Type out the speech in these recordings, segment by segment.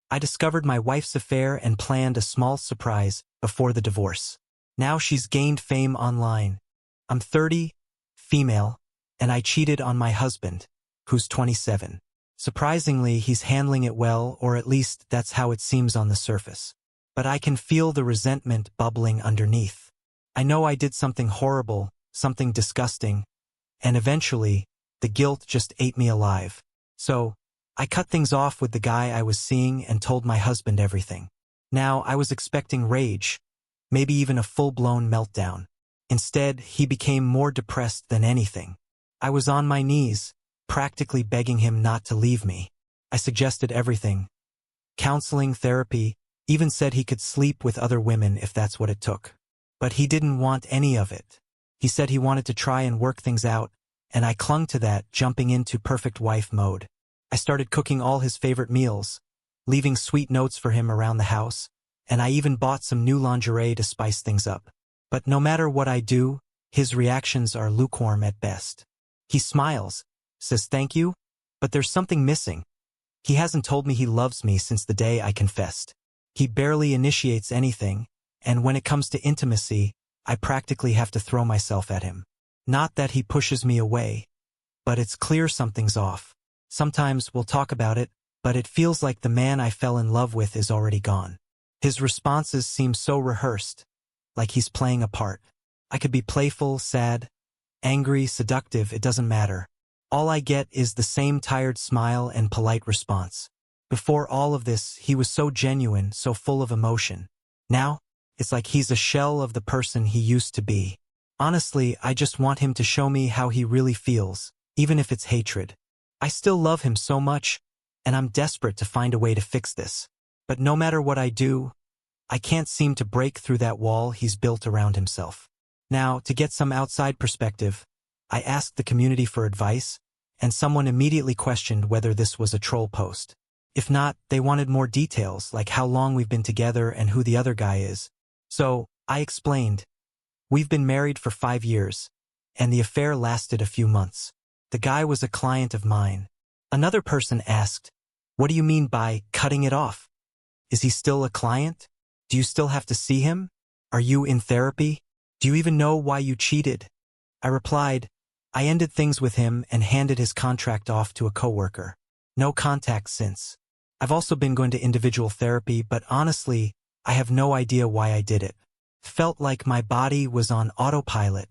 I discovered my wife's affair and planned a small surprise before the divorce. Now she's gained fame online. I'm 30, female, and I cheated on my husband, who's 27. Surprisingly, he's handling it well, or at least that's how it seems on the surface. But I can feel the resentment bubbling underneath. I know I did something horrible, something disgusting, and eventually, the guilt just ate me alive. So, I cut things off with the guy I was seeing and told my husband everything. Now, I was expecting rage, maybe even a full-blown meltdown. Instead, he became more depressed than anything. I was on my knees, practically begging him not to leave me. I suggested everything. Counseling, therapy, even said he could sleep with other women if that's what it took. But he didn't want any of it. He said he wanted to try and work things out, and I clung to that, jumping into perfect wife mode. I started cooking all his favorite meals, leaving sweet notes for him around the house, and I even bought some new lingerie to spice things up. But no matter what I do, his reactions are lukewarm at best. He smiles, says thank you, but there's something missing. He hasn't told me he loves me since the day I confessed. He barely initiates anything, and when it comes to intimacy, I practically have to throw myself at him. Not that he pushes me away, but it's clear something's off. Sometimes we'll talk about it, but it feels like the man I fell in love with is already gone. His responses seem so rehearsed, like he's playing a part. I could be playful, sad, angry, seductive, it doesn't matter. All I get is the same tired smile and polite response. Before all of this, he was so genuine, so full of emotion. Now, it's like he's a shell of the person he used to be. Honestly, I just want him to show me how he really feels, even if it's hatred. I still love him so much, and I'm desperate to find a way to fix this. But no matter what I do, I can't seem to break through that wall he's built around himself. Now, to get some outside perspective, I asked the community for advice, and someone immediately questioned whether this was a troll post. If not, they wanted more details, like how long we've been together and who the other guy is. So, I explained. We've been married for 5 years, and the affair lasted a few months. The guy was a client of mine. Another person asked, what do you mean by cutting it off? Is he still a client? Do you still have to see him? Are you in therapy? Do you even know why you cheated? I replied, I ended things with him and handed his contract off to a coworker. No contact since. I've also been going to individual therapy, but honestly, I have no idea why I did it. Felt like my body was on autopilot.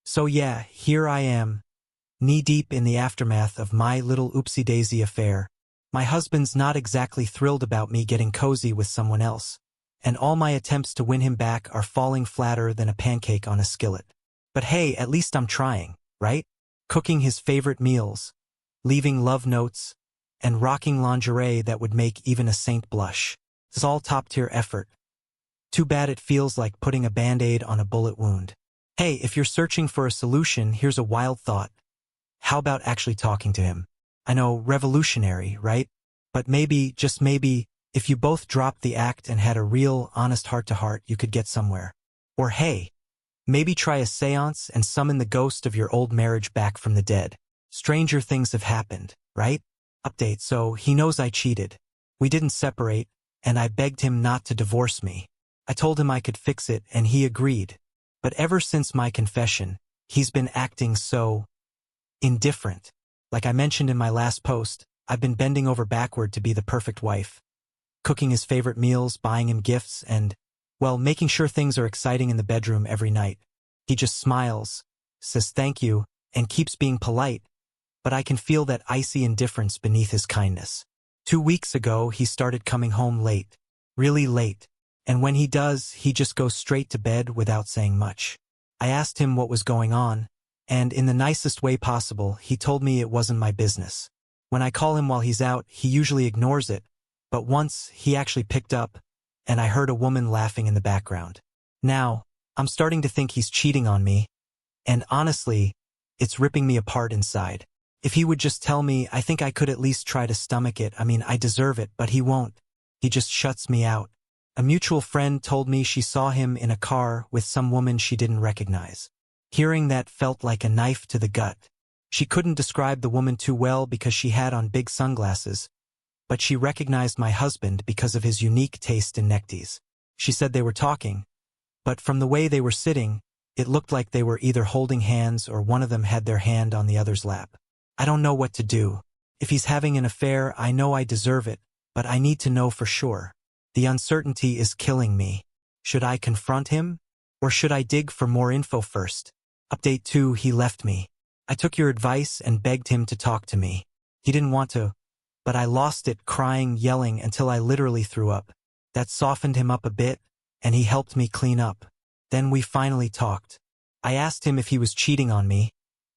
So yeah, here I am, knee-deep in the aftermath of my little oopsie-daisy affair. My husband's not exactly thrilled about me getting cozy with someone else, and all my attempts to win him back are falling flatter than a pancake on a skillet. But hey, at least I'm trying, right? Cooking his favorite meals, leaving love notes, and rocking lingerie that would make even a saint blush. It's all top-tier effort. Too bad it feels like putting a band-aid on a bullet wound. Hey, if you're searching for a solution, here's a wild thought. How about actually talking to him? I know, revolutionary, right? But maybe, just maybe, if you both dropped the act and had a real, honest heart-to-heart, you could get somewhere. Or hey, maybe try a seance and summon the ghost of your old marriage back from the dead. Stranger things have happened, right? Update, so he knows I cheated. We didn't separate, and I begged him not to divorce me. I told him I could fix it, and he agreed. But ever since my confession, he's been acting so indifferent. Like I mentioned in my last post, I've been bending over backward to be the perfect wife, cooking his favorite meals, buying him gifts, and, well, making sure things are exciting in the bedroom every night. He just smiles, says thank you, and keeps being polite, but I can feel that icy indifference beneath his kindness. 2 weeks ago, he started coming home late, really late, and when he does, he just goes straight to bed without saying much. I asked him what was going on, and in the nicest way possible, he told me it wasn't my business. When I call him while he's out, he usually ignores it, but once he actually picked up, and I heard a woman laughing in the background. Now, I'm starting to think he's cheating on me, and honestly, it's ripping me apart inside. If he would just tell me, I think I could at least try to stomach it. I mean, I deserve it, but he won't. He just shuts me out. A mutual friend told me she saw him in a car with some woman she didn't recognize. Hearing that felt like a knife to the gut. She couldn't describe the woman too well because she had on big sunglasses, but she recognized my husband because of his unique taste in neckties. She said they were talking, but from the way they were sitting, it looked like they were either holding hands or one of them had their hand on the other's lap. I don't know what to do. If he's having an affair, I know I deserve it, but I need to know for sure. The uncertainty is killing me. Should I confront him? Or should I dig for more info first? Update 2: He left me. I took your advice and begged him to talk to me. He didn't want to, but I lost it, crying, yelling until I literally threw up. That softened him up a bit, and he helped me clean up. Then we finally talked. I asked him if he was cheating on me,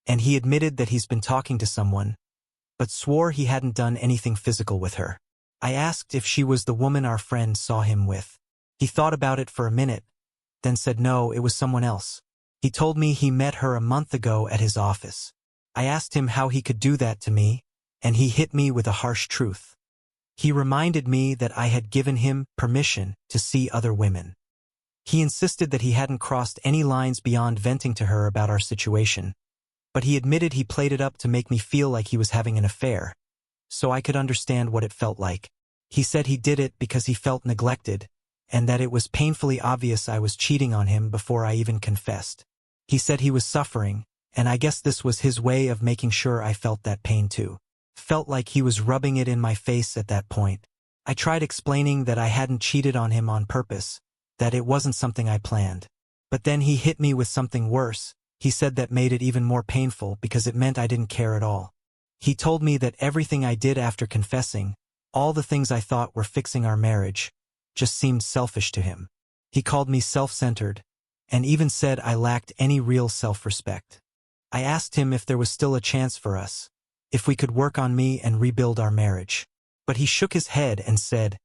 and he admitted that he's been talking to someone, but swore he hadn't done anything physical with her. I asked if she was the woman our friend saw him with. He thought about it for a minute, then said no, it was someone else. He told me he met her a month ago at his office. I asked him how he could do that to me, and he hit me with a harsh truth. He reminded me that I had given him permission to see other women. He insisted that he hadn't crossed any lines beyond venting to her about our situation, but he admitted he played it up to make me feel like he was having an affair, so I could understand what it felt like. He said he did it because he felt neglected, and that it was painfully obvious I was cheating on him before I even confessed. He said he was suffering, and I guess this was his way of making sure I felt that pain too. Felt like he was rubbing it in my face at that point. I tried explaining that I hadn't cheated on him on purpose, that it wasn't something I planned. But then he hit me with something worse. He said that made it even more painful because it meant I didn't care at all. He told me that everything I did after confessing, all the things I thought were fixing our marriage, just seemed selfish to him. He called me self-centered, and even said I lacked any real self-respect. I asked him if there was still a chance for us, if we could work on me and rebuild our marriage. But he shook his head and said,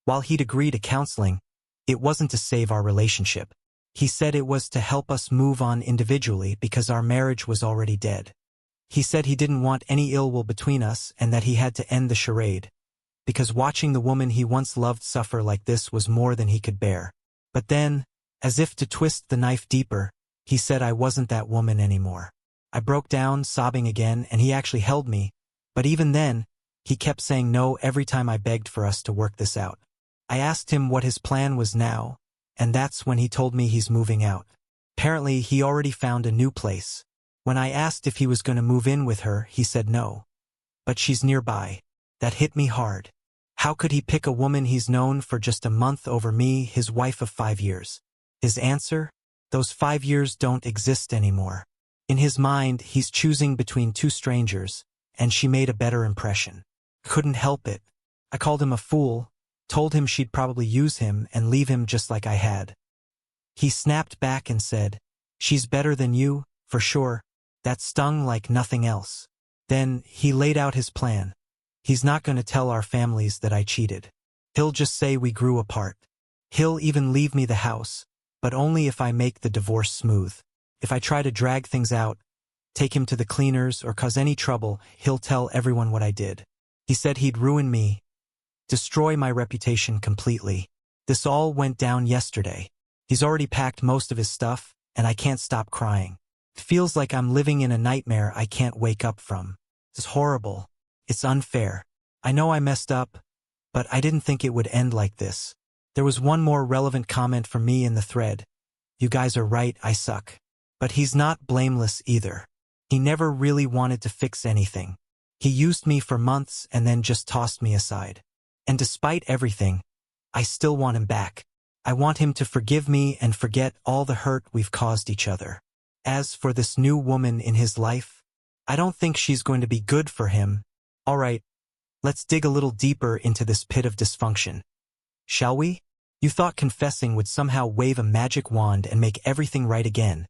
while he'd agree to counseling, it wasn't to save our relationship. He said it was to help us move on individually because our marriage was already dead. He said he didn't want any ill will between us and that he had to end the charade, because watching the woman he once loved suffer like this was more than he could bear. But then, as if to twist the knife deeper, he said I wasn't that woman anymore. I broke down, sobbing again, and he actually held me, but even then, he kept saying no every time I begged for us to work this out. I asked him what his plan was now, and that's when he told me he's moving out. Apparently, he already found a new place. When I asked if he was going to move in with her, he said no. But she's nearby. That hit me hard. How could he pick a woman he's known for just a month over me, his wife of 5 years? His answer? Those 5 years don't exist anymore. In his mind, he's choosing between two strangers, and she made a better impression. Couldn't help it. I called him a fool, told him she'd probably use him and leave him just like I had. He snapped back and said, she's better than you, for sure. That stung like nothing else. Then, he laid out his plan. He's not going to tell our families that I cheated. He'll just say we grew apart. He'll even leave me the house, but only if I make the divorce smooth. If I try to drag things out, take him to the cleaners, or cause any trouble, he'll tell everyone what I did. He said he'd ruin me, destroy my reputation completely. This all went down yesterday. He's already packed most of his stuff, and I can't stop crying. It feels like I'm living in a nightmare I can't wake up from. It's horrible. It's unfair. I know I messed up, but I didn't think it would end like this. There was one more relevant comment from me in the thread. You guys are right, I suck. But he's not blameless either. He never really wanted to fix anything. He used me for months and then just tossed me aside. And despite everything, I still want him back. I want him to forgive me and forget all the hurt we've caused each other. As for this new woman in his life, I don't think she's going to be good for him. All right, let's dig a little deeper into this pit of dysfunction. Shall we? You thought confessing would somehow wave a magic wand and make everything right again.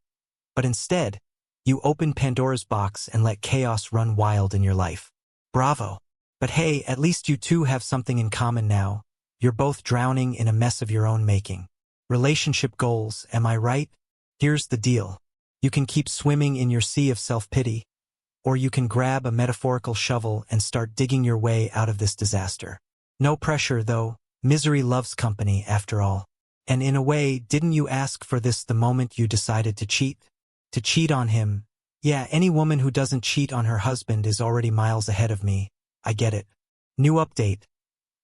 But instead, you opened Pandora's box and let chaos run wild in your life. Bravo. But hey, at least you two have something in common now. You're both drowning in a mess of your own making. Relationship goals, am I right? Here's the deal. You can keep swimming in your sea of self-pity, or you can grab a metaphorical shovel and start digging your way out of this disaster. No pressure, though. Misery loves company, after all. And in a way, didn't you ask for this the moment you decided to cheat? To cheat on him. Yeah, any woman who doesn't cheat on her husband is already miles ahead of me. I get it. New update.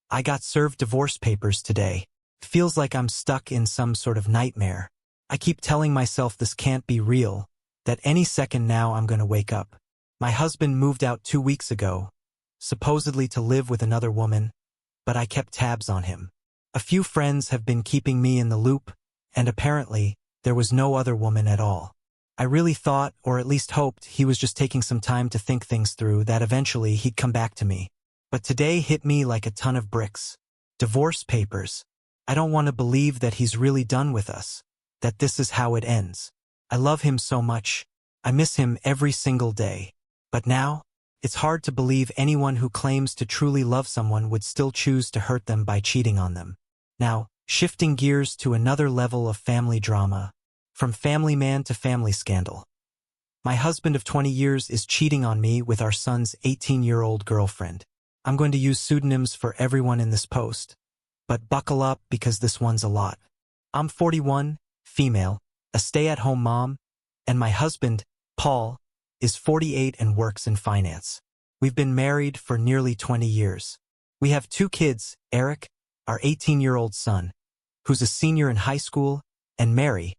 I got served divorce papers today. Feels like I'm stuck in some sort of nightmare. I keep telling myself this can't be real, that any second now I'm going to wake up. My husband moved out 2 weeks ago, supposedly to live with another woman, but I kept tabs on him. A few friends have been keeping me in the loop, and apparently, there was no other woman at all. I really thought, or at least hoped, he was just taking some time to think things through, that eventually he'd come back to me. But today hit me like a ton of bricks. Divorce papers. I don't want to believe that he's really done with us, that this is how it ends. I love him so much. I miss him every single day. But now, it's hard to believe anyone who claims to truly love someone would still choose to hurt them by cheating on them. Now, shifting gears to another level of family drama. From family man to family scandal. My husband of 20 years is cheating on me with our son's 18-year-old girlfriend. I'm going to use pseudonyms for everyone in this post, but buckle up because this one's a lot. I'm 41, female, a stay-at-home mom, and my husband, Paul, is 48 and works in finance. We've been married for nearly 20 years. We have 2 kids, Eric, our 18-year-old son, who's a senior in high school, and Mary,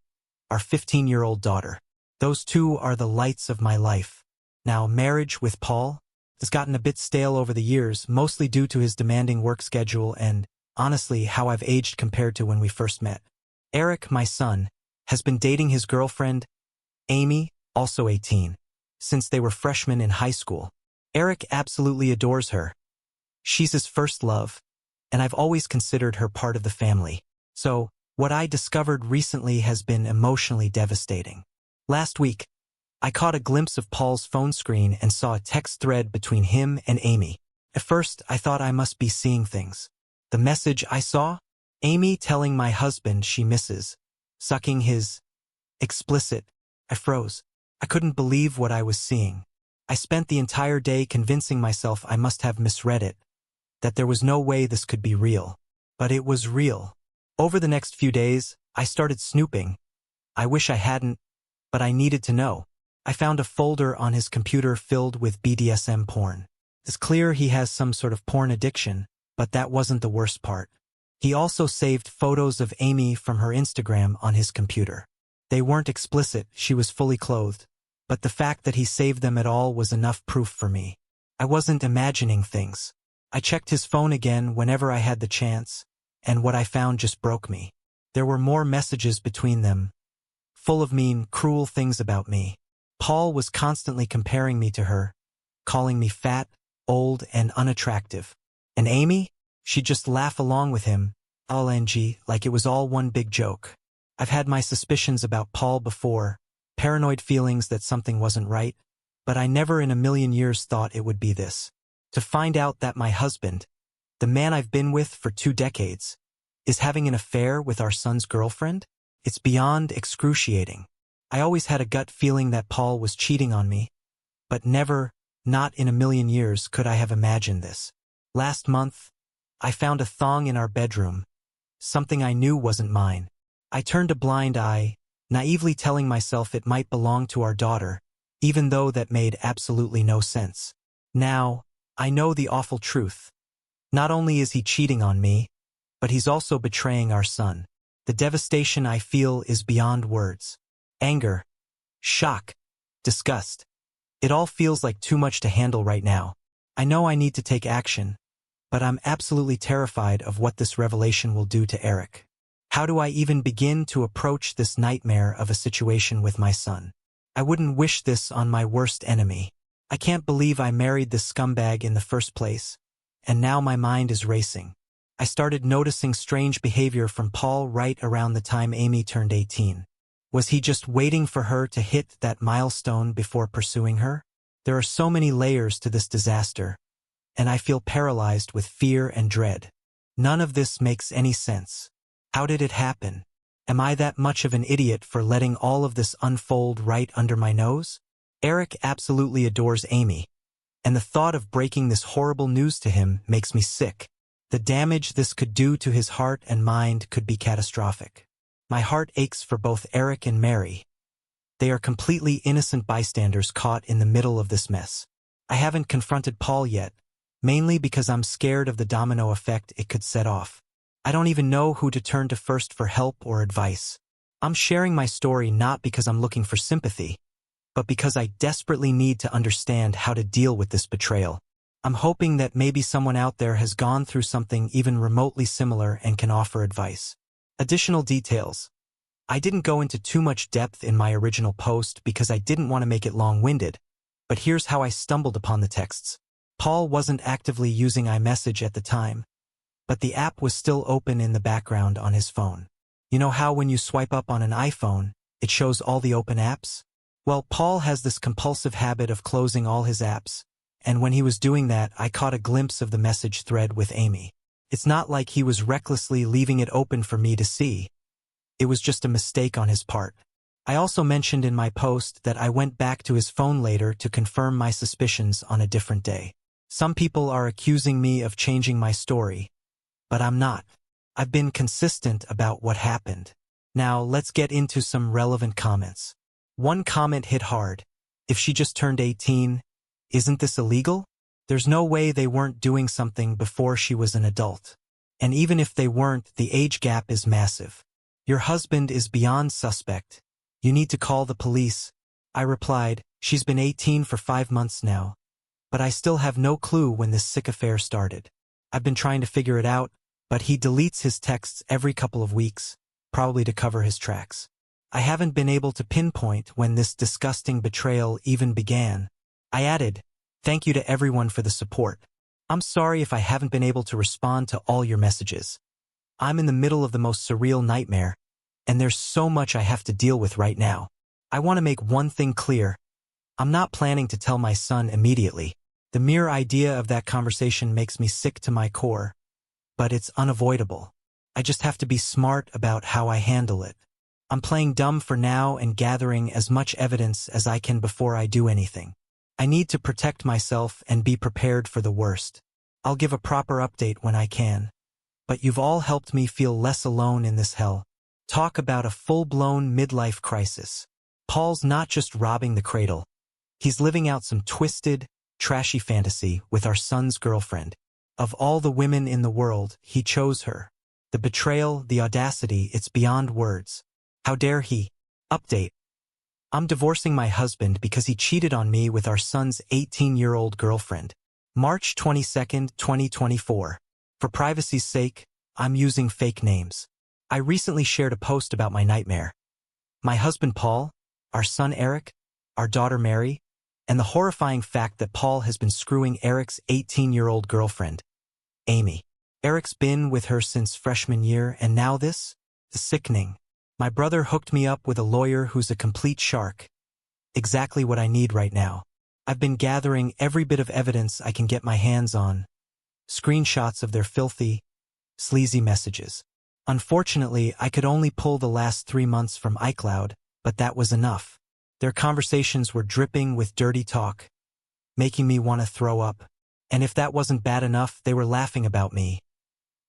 our 15-year-old daughter. Those 2 are the lights of my life. Now, marriage with Paul has gotten a bit stale over the years, mostly due to his demanding work schedule and, honestly, how I've aged compared to when we first met. Eric, my son, has been dating his girlfriend, Amy, also 18, since they were freshmen in high school. Eric absolutely adores her. She's his first love, and I've always considered her part of the family. So, what I discovered recently has been emotionally devastating. Last week, I caught a glimpse of Paul's phone screen and saw a text thread between him and Amy. At first, I thought I must be seeing things. The message I saw? Amy telling my husband she misses, sucking his explicit. I froze. I couldn't believe what I was seeing. I spent the entire day convincing myself I must have misread it, that there was no way this could be real. But it was real. Over the next few days, I started snooping. I wish I hadn't, but I needed to know. I found a folder on his computer filled with BDSM porn. It's clear he has some sort of porn addiction, but that wasn't the worst part. He also saved photos of Amy from her Instagram on his computer. They weren't explicit, she was fully clothed, but the fact that he saved them at all was enough proof for me. I wasn't imagining things. I checked his phone again whenever I had the chance, and what I found just broke me. There were more messages between them, full of mean, cruel things about me. Paul was constantly comparing me to her, calling me fat, old, and unattractive. And Amy? She'd just laugh along with him, LNG, like it was all one big joke. I've had my suspicions about Paul before, paranoid feelings that something wasn't right, but I never in a million years thought it would be this. To find out that my husband, the man I've been with for 2 decades, is having an affair with our son's girlfriend? It's beyond excruciating. I always had a gut feeling that Paul was cheating on me, but never, not in a million years, could I have imagined this. Last month, I found a thong in our bedroom, something I knew wasn't mine. I turned a blind eye, naively telling myself it might belong to our daughter, even though that made absolutely no sense. Now, I know the awful truth. Not only is he cheating on me, but he's also betraying our son. The devastation I feel is beyond words. Anger, shock, disgust. It all feels like too much to handle right now. I know I need to take action, but I'm absolutely terrified of what this revelation will do to Eric. How do I even begin to approach this nightmare of a situation with my son? I wouldn't wish this on my worst enemy. I can't believe I married this scumbag in the first place, and now my mind is racing. I started noticing strange behavior from Paul right around the time Amy turned 18. Was he just waiting for her to hit that milestone before pursuing her? There are so many layers to this disaster, and I feel paralyzed with fear and dread. None of this makes any sense. How did it happen? Am I that much of an idiot for letting all of this unfold right under my nose? Eric absolutely adores Amy, and the thought of breaking this horrible news to him makes me sick. The damage this could do to his heart and mind could be catastrophic. My heart aches for both Eric and Mary. They are completely innocent bystanders caught in the middle of this mess. I haven't confronted Paul yet, mainly because I'm scared of the domino effect it could set off. I don't even know who to turn to first for help or advice. I'm sharing my story not because I'm looking for sympathy, but because I desperately need to understand how to deal with this betrayal. I'm hoping that maybe someone out there has gone through something even remotely similar and can offer advice. Additional details. I didn't go into too much depth in my original post because I didn't want to make it long-winded, but here's how I stumbled upon the texts. Paul wasn't actively using iMessage at the time, but the app was still open in the background on his phone. You know how when you swipe up on an iPhone, it shows all the open apps? Well, Paul has this compulsive habit of closing all his apps, and when he was doing that, I caught a glimpse of the message thread with Amy. It's not like he was recklessly leaving it open for me to see. It was just a mistake on his part. I also mentioned in my post that I went back to his phone later to confirm my suspicions on a different day. Some people are accusing me of changing my story, but I'm not. I've been consistent about what happened. Now, let's get into some relevant comments. One comment hit hard. If she just turned 18, isn't this illegal? There's no way they weren't doing something before she was an adult. And even if they weren't, the age gap is massive. Your husband is beyond suspect. You need to call the police. I replied, she's been 18 for 5 months now, but I still have no clue when this sick affair started. I've been trying to figure it out, but he deletes his texts every couple of weeks, probably to cover his tracks. I haven't been able to pinpoint when this disgusting betrayal even began. I added, thank you to everyone for the support. I'm sorry if I haven't been able to respond to all your messages. I'm in the middle of the most surreal nightmare, and there's so much I have to deal with right now. I want to make one thing clear. I'm not planning to tell my son immediately. The mere idea of that conversation makes me sick to my core, but it's unavoidable. I just have to be smart about how I handle it. I'm playing dumb for now and gathering as much evidence as I can before I do anything. I need to protect myself and be prepared for the worst. I'll give a proper update when I can. But you've all helped me feel less alone in this hell. Talk about a full-blown midlife crisis. Paul's not just robbing the cradle. He's living out some twisted, trashy fantasy with our son's girlfriend. Of all the women in the world, he chose her. The betrayal, the audacity, it's beyond words. How dare he? Update. I'm divorcing my husband because he cheated on me with our son's 18-year-old girlfriend. March 22, 2024. For privacy's sake, I'm using fake names. I recently shared a post about my nightmare. My husband Paul, our son Eric, our daughter Mary, and the horrifying fact that Paul has been screwing Eric's 18-year-old girlfriend, Amy. Eric's been with her since freshman year, and now this? The sickening. My brother hooked me up with a lawyer who's a complete shark. Exactly what I need right now. I've been gathering every bit of evidence I can get my hands on. Screenshots of their filthy, sleazy messages. Unfortunately, I could only pull the last 3 months from iCloud, but that was enough. Their conversations were dripping with dirty talk, making me want to throw up. And if that wasn't bad enough, they were laughing about me,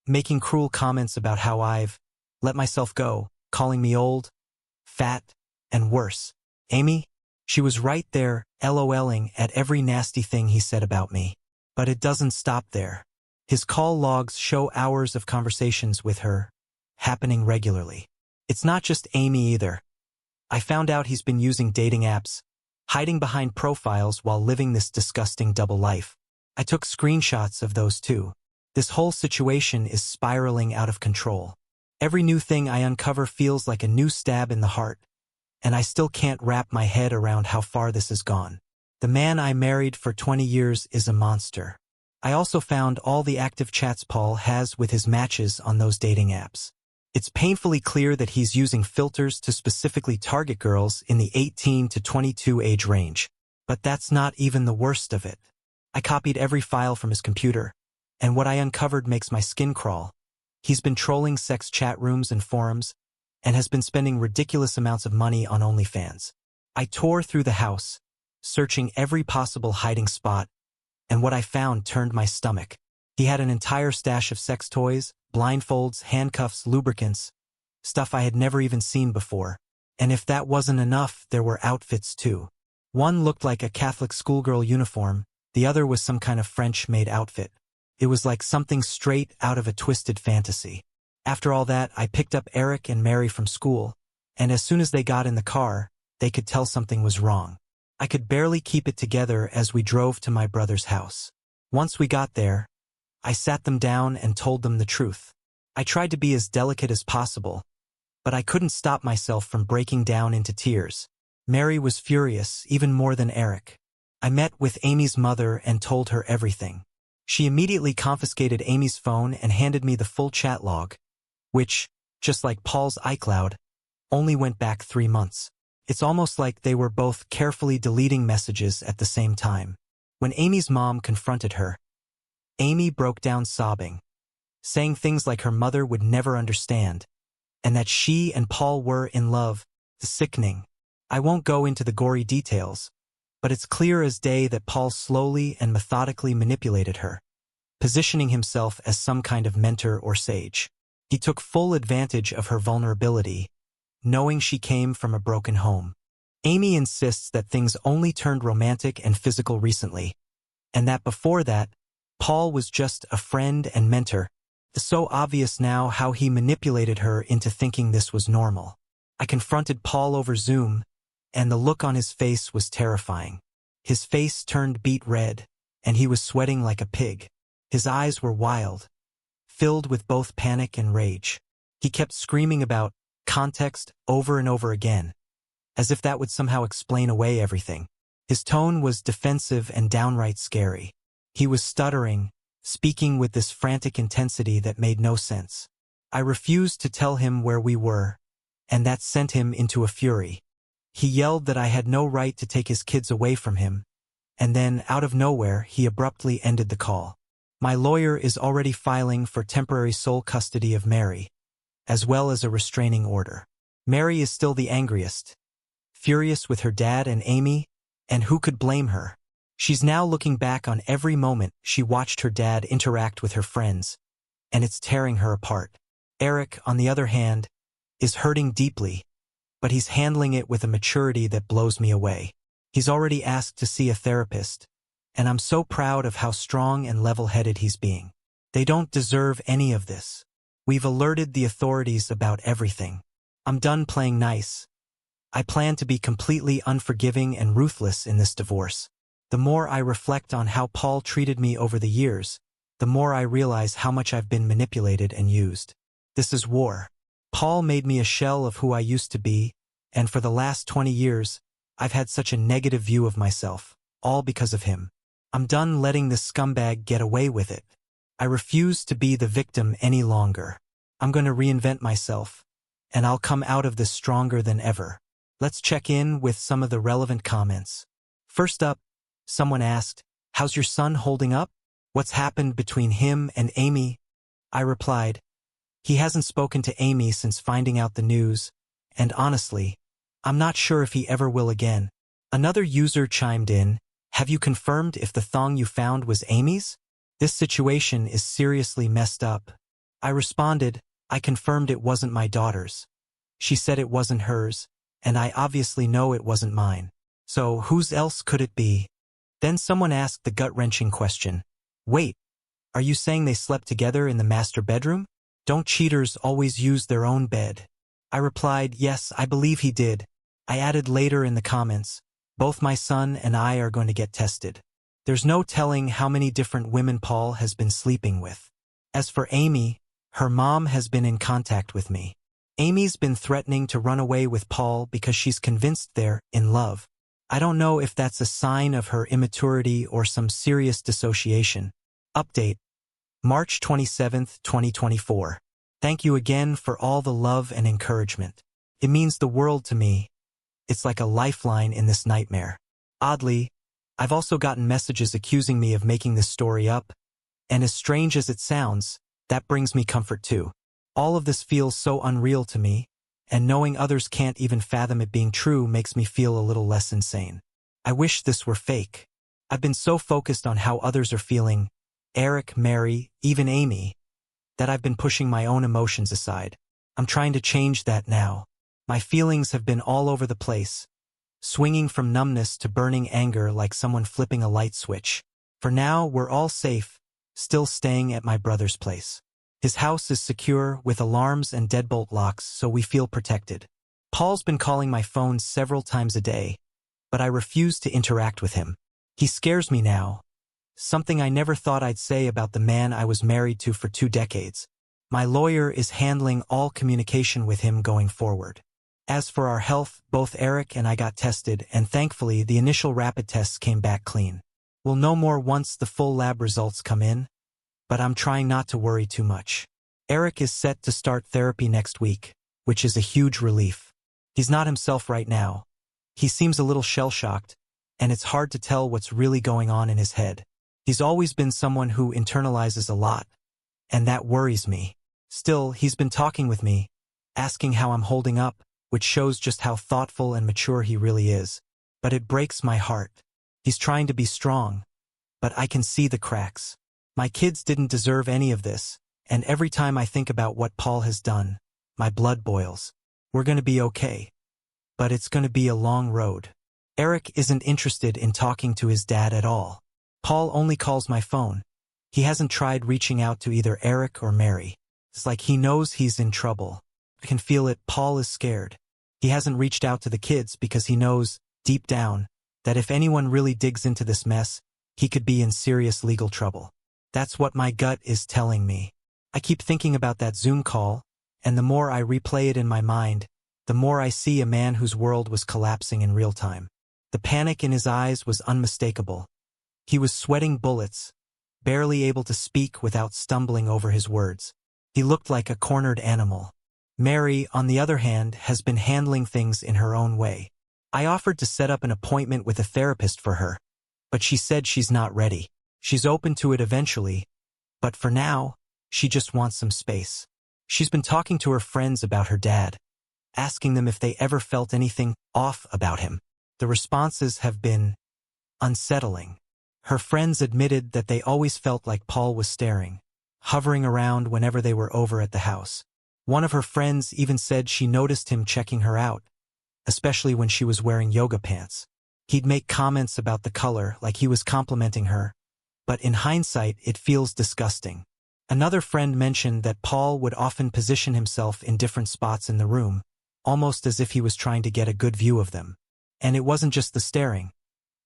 making cruel comments about how I've let myself go, calling me old, fat, and worse. Amy? She was right there, LOLing at every nasty thing he said about me. But it doesn't stop there. His call logs show hours of conversations with her, happening regularly. It's not just Amy either. I found out he's been using dating apps, hiding behind profiles while living this disgusting double life. I took screenshots of those too. This whole situation is spiraling out of control. Every new thing I uncover feels like a new stab in the heart, and I still can't wrap my head around how far this has gone. The man I married for 20 years is a monster. I also found all the active chats Paul has with his matches on those dating apps. It's painfully clear that he's using filters to specifically target girls in the 18 to 22 age range. But that's not even the worst of it. I copied every file from his computer, and what I uncovered makes my skin crawl. He's been trolling sex chat rooms and forums, and has been spending ridiculous amounts of money on OnlyFans. I tore through the house, searching every possible hiding spot, and what I found turned my stomach. He had an entire stash of sex toys, blindfolds, handcuffs, lubricants, stuff I had never even seen before. And if that wasn't enough, there were outfits too. One looked like a Catholic schoolgirl uniform, The other was some kind of French-made outfit. It was like something straight out of a twisted fantasy. After all that, I picked up Eric and Mary from school, and as soon as they got in the car, they could tell something was wrong. I could barely keep it together as we drove to my brother's house. Once we got there, I sat them down and told them the truth. I tried to be as delicate as possible, but I couldn't stop myself from breaking down into tears. Mary was furious, even more than Eric. I met with Amy's mother and told her everything. She immediately confiscated Amy's phone and handed me the full chat log, which, just like Paul's iCloud, only went back 3 months. It's almost like they were both carefully deleting messages at the same time. When Amy's mom confronted her, Amy broke down sobbing, saying things like her mother would never understand, and that she and Paul were in love. Sickening. I won't go into the gory details, but it's clear as day that Paul slowly and methodically manipulated her, positioning himself as some kind of mentor or sage. He took full advantage of her vulnerability, knowing she came from a broken home. Amy insists that things only turned romantic and physical recently, and that before that, Paul was just a friend and mentor. It's so obvious now how he manipulated her into thinking this was normal. I confronted Paul over Zoom, and the look on his face was terrifying. His face turned beet red, and he was sweating like a pig. His eyes were wild, filled with both panic and rage. He kept screaming about context over and over again, as if that would somehow explain away everything. His tone was defensive and downright scary. He was stuttering, speaking with this frantic intensity that made no sense. I refused to tell him where we were, and that sent him into a fury. He yelled that I had no right to take his kids away from him, and then, out of nowhere, he abruptly ended the call. My lawyer is already filing for temporary sole custody of Mary, as well as a restraining order. Mary is still the angriest, furious with her dad and Amy, and who could blame her? She's now looking back on every moment she watched her dad interact with her friends, and it's tearing her apart. Eric, on the other hand, is hurting deeply, but he's handling it with a maturity that blows me away. He's already asked to see a therapist, and I'm so proud of how strong and level-headed he's being. They don't deserve any of this. We've alerted the authorities about everything. I'm done playing nice. I plan to be completely unforgiving and ruthless in this divorce. The more I reflect on how Paul treated me over the years, the more I realize how much I've been manipulated and used. This is war. Paul made me a shell of who I used to be, and for the last 20 years, I've had such a negative view of myself, all because of him. I'm done letting this scumbag get away with it. I refuse to be the victim any longer. I'm going to reinvent myself, and I'll come out of this stronger than ever. Let's check in with some of the relevant comments. First up, someone asked, "How's your son holding up? What's happened between him and Amy?" I replied, "He hasn't spoken to Amy since finding out the news, and honestly, I'm not sure if he ever will again." Another user chimed in, "Have you confirmed if the thong you found was Amy's? This situation is seriously messed up." I responded, "I confirmed it wasn't my daughter's. She said it wasn't hers, and I obviously know it wasn't mine. So whose else could it be?" Then someone asked the gut-wrenching question, "Wait, are you saying they slept together in the master bedroom? Don't cheaters always use their own bed?" I replied, "Yes, I believe he did." I added later in the comments, "Both my son and I are going to get tested. There's no telling how many different women Paul has been sleeping with." As for Amy, her mom has been in contact with me. Amy's been threatening to run away with Paul because she's convinced they're in love. I don't know if that's a sign of her immaturity or some serious dissociation. Update: March 27, 2024. Thank you again for all the love and encouragement. It means the world to me. It's like a lifeline in this nightmare. Oddly, I've also gotten messages accusing me of making this story up, and as strange as it sounds, that brings me comfort too. All of this feels so unreal to me, and knowing others can't even fathom it being true makes me feel a little less insane. I wish this were fake. I've been so focused on how others are feeling, Eric, Mary, even Amy, that I've been pushing my own emotions aside. I'm trying to change that now. My feelings have been all over the place, swinging from numbness to burning anger like someone flipping a light switch. For now, we're all safe, still staying at my brother's place. His house is secure with alarms and deadbolt locks, so we feel protected. Paul's been calling my phone several times a day, but I refuse to interact with him. He scares me now. Something I never thought I'd say about the man I was married to for 2 decades. My lawyer is handling all communication with him going forward. As for our health, both Eric and I got tested, and thankfully the initial rapid tests came back clean. We'll know more once the full lab results come in, but I'm trying not to worry too much. Eric is set to start therapy next week, which is a huge relief. He's not himself right now. He seems a little shell-shocked, and it's hard to tell what's really going on in his head. He's always been someone who internalizes a lot, and that worries me. Still, he's been talking with me, asking how I'm holding up, which shows just how thoughtful and mature he really is. But it breaks my heart. He's trying to be strong, but I can see the cracks. My kids didn't deserve any of this, and every time I think about what Paul has done, my blood boils. We're going to be okay, but it's going to be a long road. Eric isn't interested in talking to his dad at all. Paul only calls my phone. He hasn't tried reaching out to either Eric or Mary. It's like he knows he's in trouble. I can feel it. Paul is scared. He hasn't reached out to the kids because he knows, deep down, that if anyone really digs into this mess, he could be in serious legal trouble. That's what my gut is telling me. I keep thinking about that Zoom call, and the more I replay it in my mind, the more I see a man whose world was collapsing in real time. The panic in his eyes was unmistakable. He was sweating bullets, barely able to speak without stumbling over his words. He looked like a cornered animal. Mary, on the other hand, has been handling things in her own way. I offered to set up an appointment with a therapist for her, but she said she's not ready. She's open to it eventually, but for now, she just wants some space. She's been talking to her friends about her dad, asking them if they ever felt anything off about him. The responses have been unsettling. Her friends admitted that they always felt like Paul was staring, hovering around whenever they were over at the house. One of her friends even said she noticed him checking her out, especially when she was wearing yoga pants. He'd make comments about the color like he was complimenting her, but in hindsight it feels disgusting. Another friend mentioned that Paul would often position himself in different spots in the room, almost as if he was trying to get a good view of them. And it wasn't just the staring.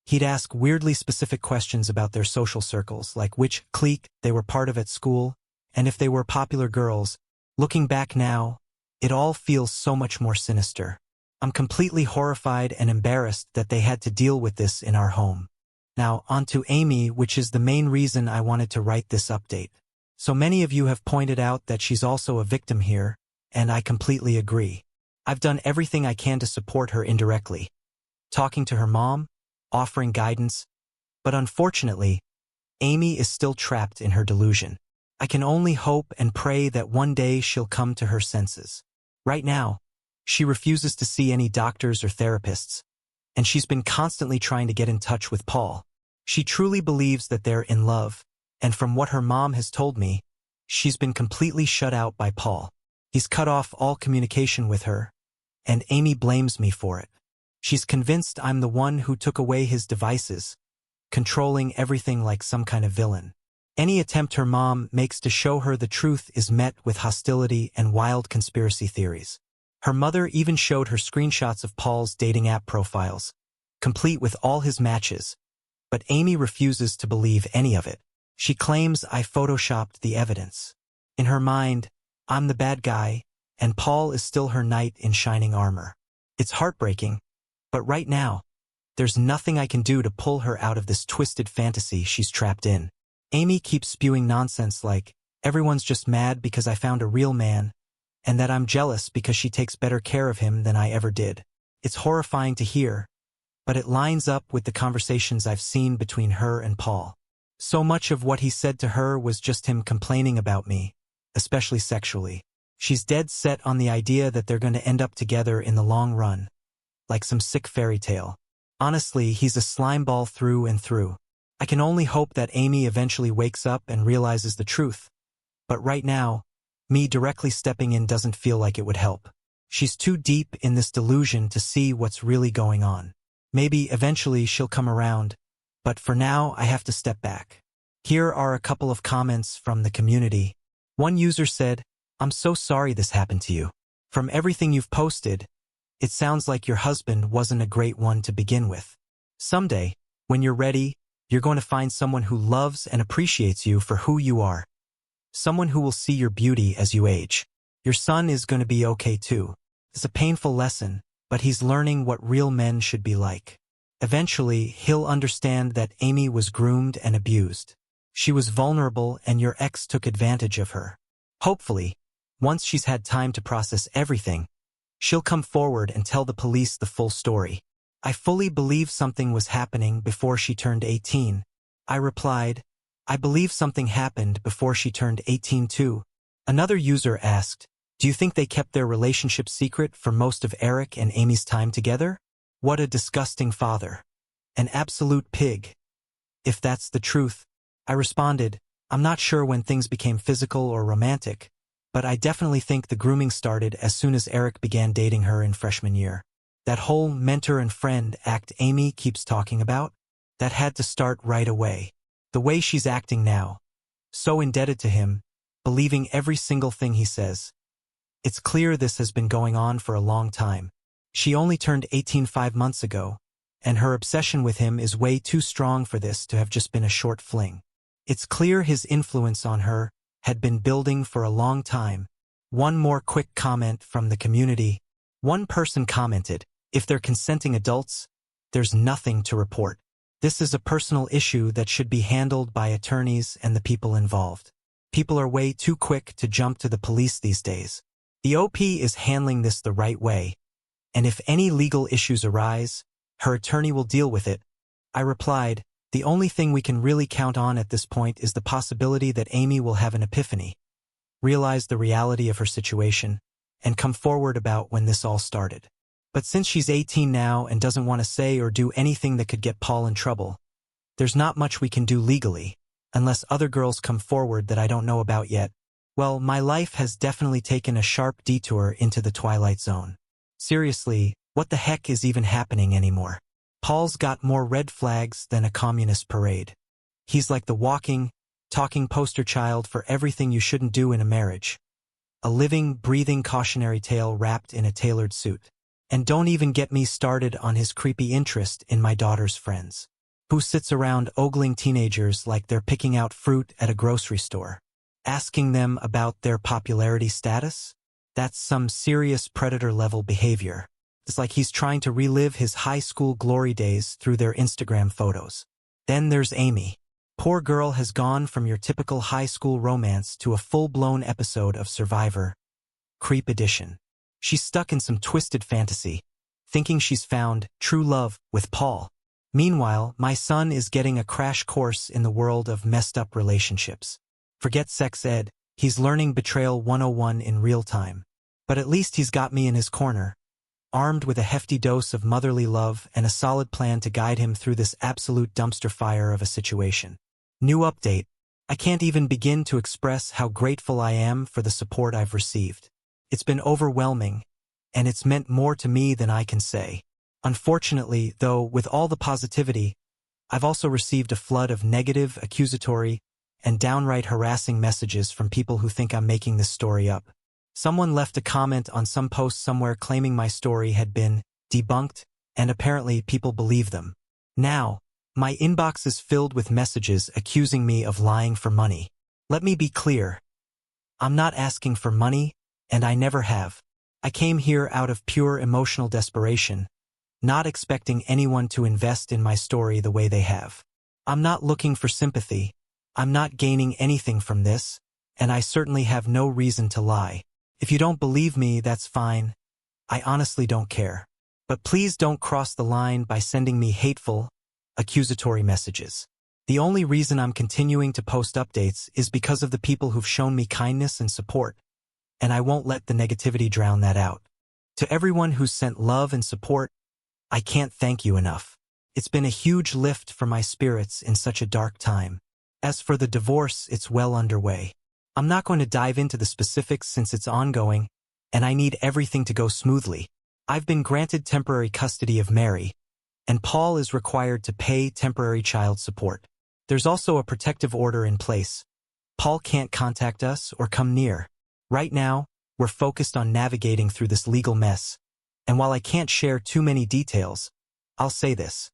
He'd ask weirdly specific questions about their social circles, like which clique they were part of at school, and if they were popular girls. Looking back now, it all feels so much more sinister. I'm completely horrified and embarrassed that they had to deal with this in our home. Now, on to Amy, which is the main reason I wanted to write this update. So many of you have pointed out that she's also a victim here, and I completely agree. I've done everything I can to support her indirectly, talking to her mom, offering guidance, but unfortunately, Amy is still trapped in her delusion. I can only hope and pray that one day she'll come to her senses. Right now, she refuses to see any doctors or therapists, and she's been constantly trying to get in touch with Paul. She truly believes that they're in love, and from what her mom has told me, she's been completely shut out by Paul. He's cut off all communication with her, and Amy blames me for it. She's convinced I'm the one who took away his devices, controlling everything like some kind of villain. Any attempt her mom makes to show her the truth is met with hostility and wild conspiracy theories. Her mother even showed her screenshots of Paul's dating app profiles, complete with all his matches, but Amy refuses to believe any of it. She claims I photoshopped the evidence. In her mind, I'm the bad guy, and Paul is still her knight in shining armor. It's heartbreaking, but right now, there's nothing I can do to pull her out of this twisted fantasy she's trapped in. Amy keeps spewing nonsense like, everyone's just mad because I found a real man, and that I'm jealous because she takes better care of him than I ever did. It's horrifying to hear, but it lines up with the conversations I've seen between her and Paul. So much of what he said to her was just him complaining about me, especially sexually. She's dead set on the idea that they're going to end up together in the long run, like some sick fairy tale. Honestly, he's a slimeball through and through. I can only hope that Amy eventually wakes up and realizes the truth. But right now, me directly stepping in doesn't feel like it would help. She's too deep in this delusion to see what's really going on. Maybe eventually she'll come around, But for now, I have to step back. Here are a couple of comments from the community. One user said, "I'm so sorry this happened to you. From everything you've posted, it sounds like your husband wasn't a great one to begin with. Someday, when you're ready, you're going to find someone who loves and appreciates you for who you are. Someone who will see your beauty as you age. Your son is going to be okay too. It's a painful lesson, but he's learning what real men should be like. Eventually, he'll understand that Amy was groomed and abused. She was vulnerable and your ex took advantage of her. Hopefully, once she's had time to process everything, she'll come forward and tell the police the full story." I fully believe something was happening before she turned 18. I replied, "I believe something happened before she turned 18 too." Another user asked, "Do you think they kept their relationship secret for most of Eric and Amy's time together? What a disgusting father. An absolute pig. If that's the truth." I responded, "I'm not sure when things became physical or romantic, but I definitely think the grooming started as soon as Eric began dating her in freshman year. That whole mentor and friend act Amy keeps talking about, that had to start right away. The way she's acting now, so indebted to him, believing every single thing he says. It's clear this has been going on for a long time. She only turned 18 5 months ago, and her obsession with him is way too strong for this to have just been a short fling. It's clear his influence on her had been building for a long time." One more quick comment from the community. One person commented, "If they're consenting adults, there's nothing to report. This is a personal issue that should be handled by attorneys and the people involved. People are way too quick to jump to the police these days. The OP is handling this the right way, and if any legal issues arise, her attorney will deal with it." I replied, "The only thing we can really count on at this point is the possibility that Amy will have an epiphany, realize the reality of her situation, and come forward about when this all started. But since she's 18 now and doesn't want to say or do anything that could get Paul in trouble, there's not much we can do legally, unless other girls come forward that I don't know about yet. Well, my life has definitely taken a sharp detour into the Twilight Zone. Seriously, what the heck is even happening anymore? Paul's got more red flags than a communist parade. He's like the walking, talking poster child for everything you shouldn't do in a marriage. A living, breathing cautionary tale wrapped in a tailored suit. And don't even get me started on his creepy interest in my daughter's friends, who sits around ogling teenagers like they're picking out fruit at a grocery store, asking them about their popularity status. That's some serious predator-level behavior. It's like he's trying to relive his high school glory days through their Instagram photos. Then there's Amy. Poor girl has gone from your typical high school romance to a full-blown episode of Survivor, Creep Edition. She's stuck in some twisted fantasy, thinking she's found true love with Paul. Meanwhile, my son is getting a crash course in the world of messed-up relationships. Forget sex ed, he's learning Betrayal 101 in real time. But at least he's got me in his corner, armed with a hefty dose of motherly love and a solid plan to guide him through this absolute dumpster fire of a situation. New update. I can't even begin to express how grateful I am for the support I've received. It's been overwhelming, and it's meant more to me than I can say. Unfortunately, though, with all the positivity, I've also received a flood of negative, accusatory, and downright harassing messages from people who think I'm making this story up. Someone left a comment on some post somewhere claiming my story had been debunked, and apparently people believe them. Now, my inbox is filled with messages accusing me of lying for money. Let me be clear. I'm not asking for money, and I never have. I came here out of pure emotional desperation, not expecting anyone to invest in my story the way they have. I'm not looking for sympathy. I'm not gaining anything from this, and I certainly have no reason to lie. If you don't believe me, that's fine. I honestly don't care. But please don't cross the line by sending me hateful, accusatory messages. The only reason I'm continuing to post updates is because of the people who've shown me kindness and support, and I won't let the negativity drown that out. To everyone who's sent love and support, I can't thank you enough. It's been a huge lift for my spirits in such a dark time. As for the divorce, it's well underway. I'm not going to dive into the specifics since it's ongoing, and I need everything to go smoothly. I've been granted temporary custody of Mary, and Paul is required to pay temporary child support. There's also a protective order in place. Paul can't contact us or come near. Right now, we're focused on navigating through this legal mess, and while I can't share too many details, I'll say this.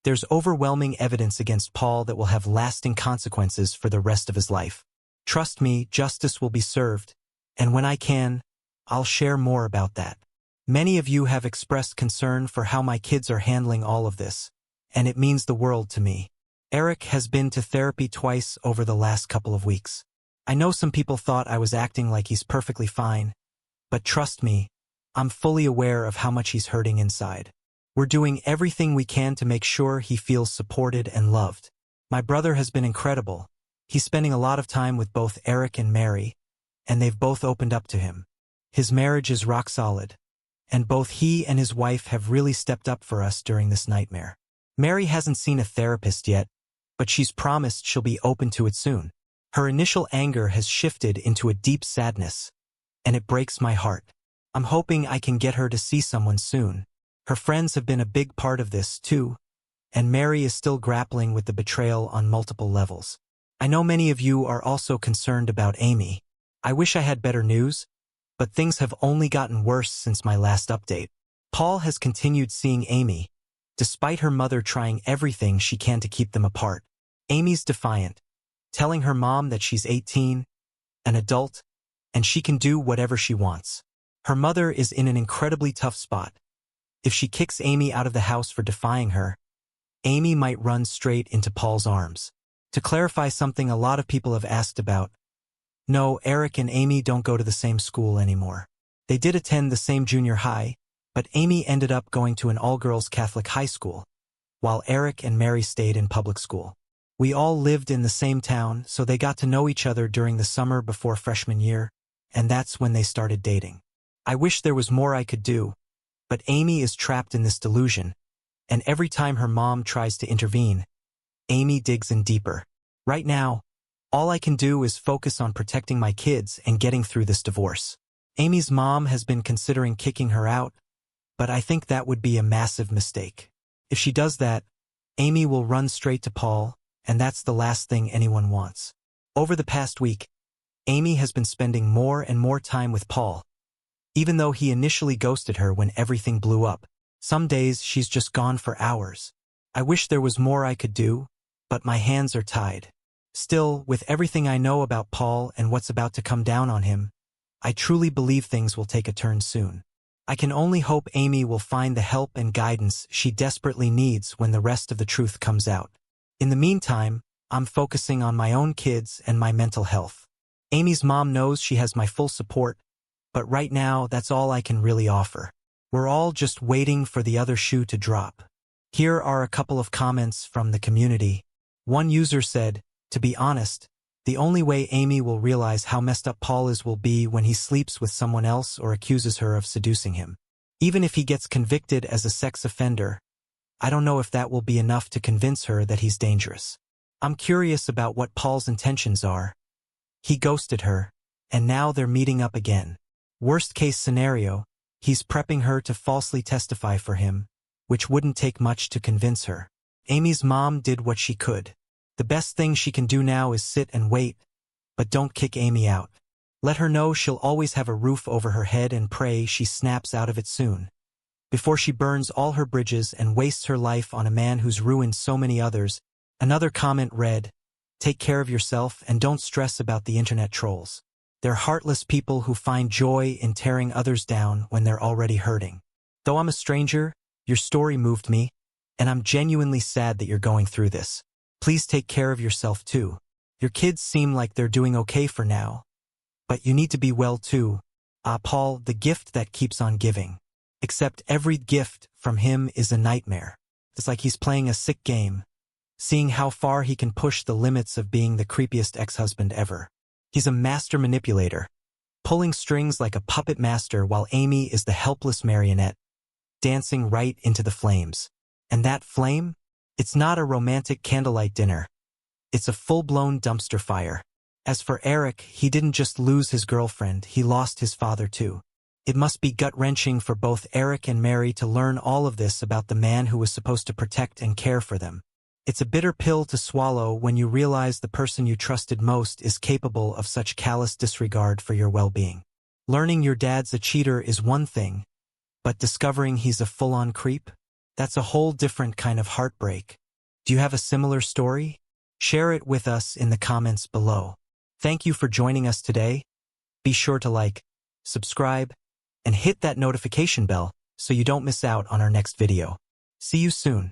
There's overwhelming evidence against Paul that will have lasting consequences for the rest of his life. Trust me, justice will be served, and when I can, I'll share more about that. Many of you have expressed concern for how my kids are handling all of this, and it means the world to me. Eric has been to therapy twice over the last couple of weeks. I know some people thought I was acting like he's perfectly fine, but trust me, I'm fully aware of how much he's hurting inside. We're doing everything we can to make sure he feels supported and loved. My brother has been incredible. He's spending a lot of time with both Eric and Mary, and they've both opened up to him. His marriage is rock solid, and both he and his wife have really stepped up for us during this nightmare. Mary hasn't seen a therapist yet, but she's promised she'll be open to it soon. Her initial anger has shifted into a deep sadness, and it breaks my heart. I'm hoping I can get her to see someone soon. Her friends have been a big part of this, too, and Mary is still grappling with the betrayal on multiple levels. I know many of you are also concerned about Amy. I wish I had better news, but things have only gotten worse since my last update. Paul has continued seeing Amy, despite her mother trying everything she can to keep them apart. Amy's defiant, telling her mom that she's 18, an adult, and she can do whatever she wants. Her mother is in an incredibly tough spot. If she kicks Amy out of the house for defying her, Amy might run straight into Paul's arms. To clarify something a lot of people have asked about, no, Eric and Amy don't go to the same school anymore. They did attend the same junior high, but Amy ended up going to an all-girls Catholic high school, while Eric and Mary stayed in public school. We all lived in the same town, so they got to know each other during the summer before freshman year, and that's when they started dating. I wish there was more I could do, but Amy is trapped in this delusion, and every time her mom tries to intervene, Amy digs in deeper. Right now, all I can do is focus on protecting my kids and getting through this divorce. Amy's mom has been considering kicking her out, but I think that would be a massive mistake. If she does that, Amy will run straight to Paul, and that's the last thing anyone wants. Over the past week, Amy has been spending more and more time with Paul. Even though he initially ghosted her when everything blew up, some days she's just gone for hours. I wish there was more I could do, but my hands are tied. Still, with everything I know about Paul and what's about to come down on him, I truly believe things will take a turn soon. I can only hope Amy will find the help and guidance she desperately needs when the rest of the truth comes out. In the meantime, I'm focusing on my own kids and my mental health. Amy's mom knows she has my full support, but right now that's all I can really offer. We're all just waiting for the other shoe to drop. Here are a couple of comments from the community. One user said, "To be honest, the only way Amy will realize how messed up Paul is will be when he sleeps with someone else or accuses her of seducing him. Even if he gets convicted as a sex offender, I don't know if that will be enough to convince her that he's dangerous. I'm curious about what Paul's intentions are. He ghosted her, and now they're meeting up again. Worst case scenario, he's prepping her to falsely testify for him, which wouldn't take much to convince her. Amy's mom did what she could. The best thing she can do now is sit and wait, but don't kick Amy out. Let her know she'll always have a roof over her head and pray she snaps out of it soon, before she burns all her bridges and wastes her life on a man who's ruined so many others." Another comment read, "Take care of yourself and don't stress about the internet trolls. They're heartless people who find joy in tearing others down when they're already hurting. Though I'm a stranger, your story moved me, and I'm genuinely sad that you're going through this. Please take care of yourself too. Your kids seem like they're doing okay for now, but you need to be well too. Paul, the gift that keeps on giving. Except every gift from him is a nightmare. It's like he's playing a sick game, seeing how far he can push the limits of being the creepiest ex-husband ever. He's a master manipulator, pulling strings like a puppet master while Amy is the helpless marionette, dancing right into the flames. And that flame? It's not a romantic candlelight dinner. It's a full-blown dumpster fire. As for Eric, he didn't just lose his girlfriend, he lost his father too. It must be gut-wrenching for both Eric and Mary to learn all of this about the man who was supposed to protect and care for them. It's a bitter pill to swallow when you realize the person you trusted most is capable of such callous disregard for your well-being. Learning your dad's a cheater is one thing, but discovering he's a full-on creep? That's a whole different kind of heartbreak. Do you have a similar story? Share it with us in the comments below. Thank you for joining us today. Be sure to like, subscribe, and hit that notification bell so you don't miss out on our next video. See you soon.